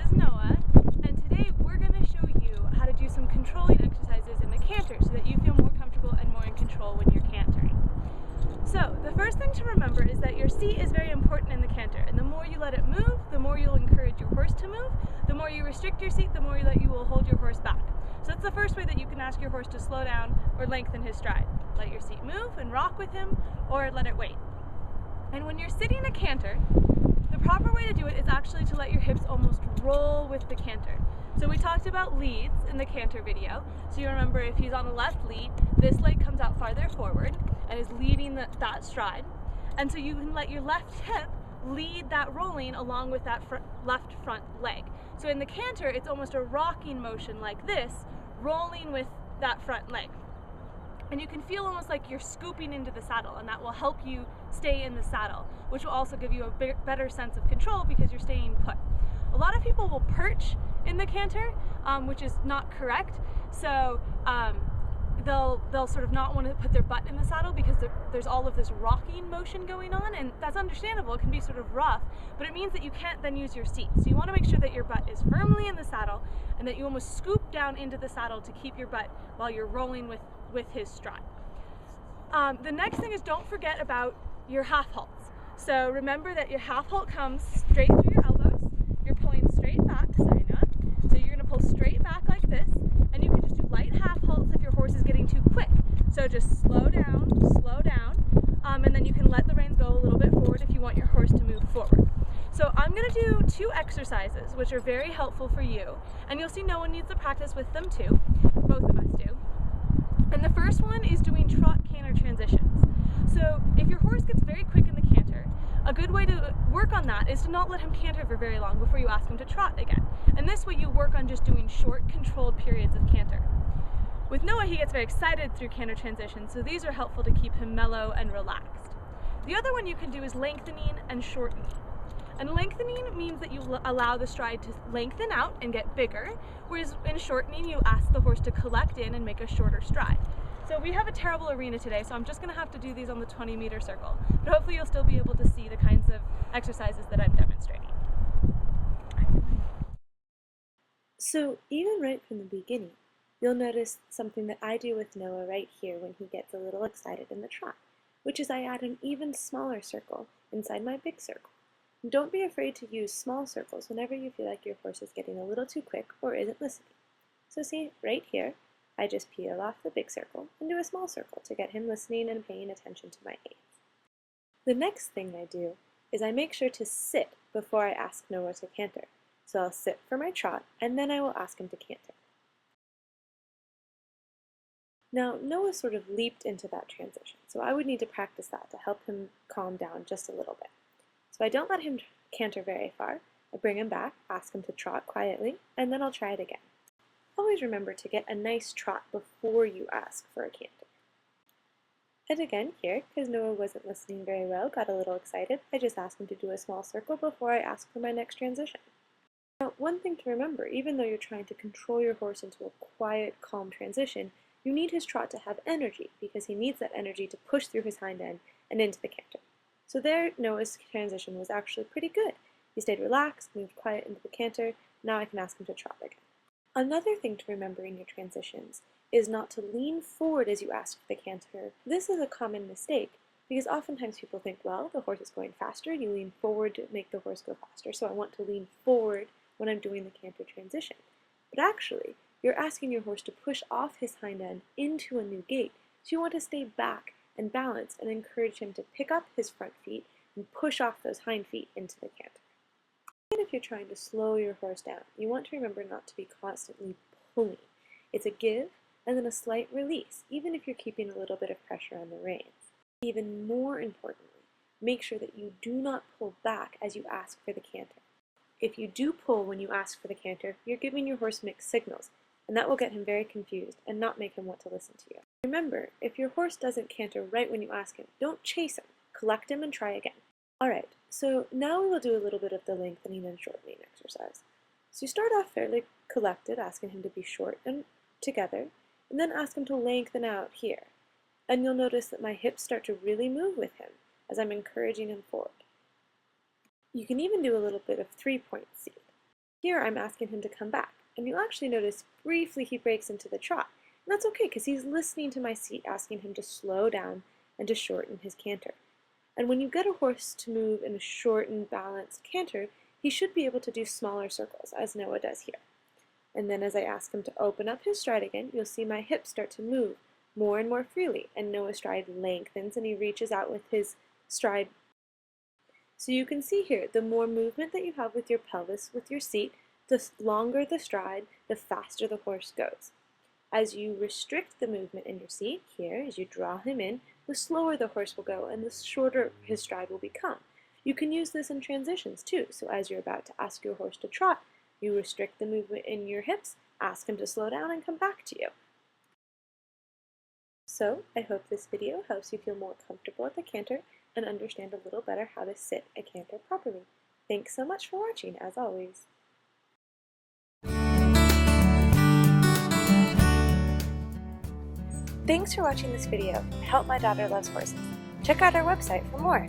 is Noah, and today we're going to show you how to do some controlling exercises in the canter so that you feel more comfortable and more in control when you're cantering. So the first thing to remember is that your seat is very important in the canter, and the more you let it move, the more you'll encourage your horse to move. The more you restrict your seat, the more that you will hold your horse back. So that's the first way that you can ask your horse to slow down or lengthen his stride. Let your seat move and rock with him, or let it wait. And when you're sitting a canter, the proper way to do it is actually to let your hips almost roll with the canter. So we talked about leads in the canter video. So you remember if he's on the left lead, this leg comes out farther forward and is leading that stride. And so you can let your left hip lead that rolling along with that left front leg. So in the canter, it's almost a rocking motion like this, rolling with that front leg. And you can feel almost like you're scooping into the saddle, and that will help you stay in the saddle, which will also give you a better sense of control because you're staying put. A lot of people will perch in the canter, which is not correct. So they'll sort of not want to put their butt in the saddle because there's all of this rocking motion going on, and that's understandable. It can be sort of rough, but it means that you can't then use your seat. So you want to make sure that your butt is firmly in the saddle and that you almost scoop down into the saddle to keep your butt while you're rolling with his stride. The next thing is, don't forget about your half halts. So remember that your half halt comes straight through your elbows. You're pulling straight back, sorry Noah. So you're going to pull straight back like this, and you can just do light half halts if your horse is getting too quick. So just slow down, and then you can let the reins go a little bit forward if you want your horse to move forward. So I'm going to do two exercises which are very helpful for you, and you'll see Noah needs to practice with them too. Both of us do. And the first one is doing trot canter transitions. So if your horse gets very quick in the canter, a good way to work on that is to not let him canter for very long before you ask him to trot again. And this way you work on just doing short, controlled periods of canter. With Noah, he gets very excited through canter transitions, so these are helpful to keep him mellow and relaxed. The other one you can do is lengthening and shortening. And lengthening means that you allow the stride to lengthen out and get bigger, whereas in shortening you ask the horse to collect in and make a shorter stride. So we have a terrible arena today, so I'm just going to have to do these on the 20-meter circle, but hopefully you'll still be able to see the kinds of exercises that I'm demonstrating. So even right from the beginning, you'll notice something that I do with Noah right here when he gets a little excited in the trot, which is I add an even smaller circle inside my big circle. Don't be afraid to use small circles whenever you feel like your horse is getting a little too quick or isn't listening. So see, right here, I just peel off the big circle and do a small circle to get him listening and paying attention to my aids. The next thing I do is I make sure to sit before I ask Noah to canter. So I'll sit for my trot, and then I will ask him to canter. Now, Noah sort of leaped into that transition, so I would need to practice that to help him calm down just a little bit. So I don't let him canter very far. I bring him back, ask him to trot quietly, and then I'll try it again. Always remember to get a nice trot before you ask for a canter. And again here, because Noah wasn't listening very well, got a little excited, I just asked him to do a small circle before I ask for my next transition. Now, one thing to remember, even though you're trying to control your horse into a quiet, calm transition, you need his trot to have energy, because he needs that energy to push through his hind end and into the canter. So there, Noah's transition was actually pretty good. He stayed relaxed, moved quiet into the canter. Now I can ask him to trot again. Another thing to remember in your transitions is not to lean forward as you ask for the canter. This is a common mistake because oftentimes people think, well, the horse is going faster, you lean forward to make the horse go faster, so I want to lean forward when I'm doing the canter transition. But actually, you're asking your horse to push off his hind end into a new gait, so you want to stay back and balance and encourage him to pick up his front feet and push off those hind feet into the canter. Even if you're trying to slow your horse down, you want to remember not to be constantly pulling. It's a give and then a slight release, even if you're keeping a little bit of pressure on the reins. Even more importantly, make sure that you do not pull back as you ask for the canter. If you do pull when you ask for the canter, you're giving your horse mixed signals, and that will get him very confused and not make him want to listen to you. Remember, if your horse doesn't canter right when you ask him, don't chase him. Collect him and try again. Alright, so now we will do a little bit of the lengthening and shortening exercise. So you start off fairly collected, asking him to be short and together, and then ask him to lengthen out here. And you'll notice that my hips start to really move with him as I'm encouraging him forward. You can even do a little bit of 3-point seat. Here I'm asking him to come back, and you'll actually notice briefly he breaks into the trot. And that's okay because he's listening to my seat asking him to slow down and to shorten his canter. And when you get a horse to move in a shortened, balanced canter, he should be able to do smaller circles, as Noah does here. And then as I ask him to open up his stride again, you'll see my hips start to move more and more freely, and Noah's stride lengthens and he reaches out with his stride. So you can see here, the more movement that you have with your pelvis, with your seat, the longer the stride, the faster the horse goes. As you restrict the movement in your seat, here, as you draw him in, the slower the horse will go and the shorter his stride will become. You can use this in transitions too, so as you're about to ask your horse to trot, you restrict the movement in your hips, ask him to slow down and come back to you. So, I hope this video helps you feel more comfortable at the canter and understand a little better how to sit a canter properly. Thanks so much for watching, as always. Thanks for watching this video. Help My Daughter Loves Horses. Check out our website for more.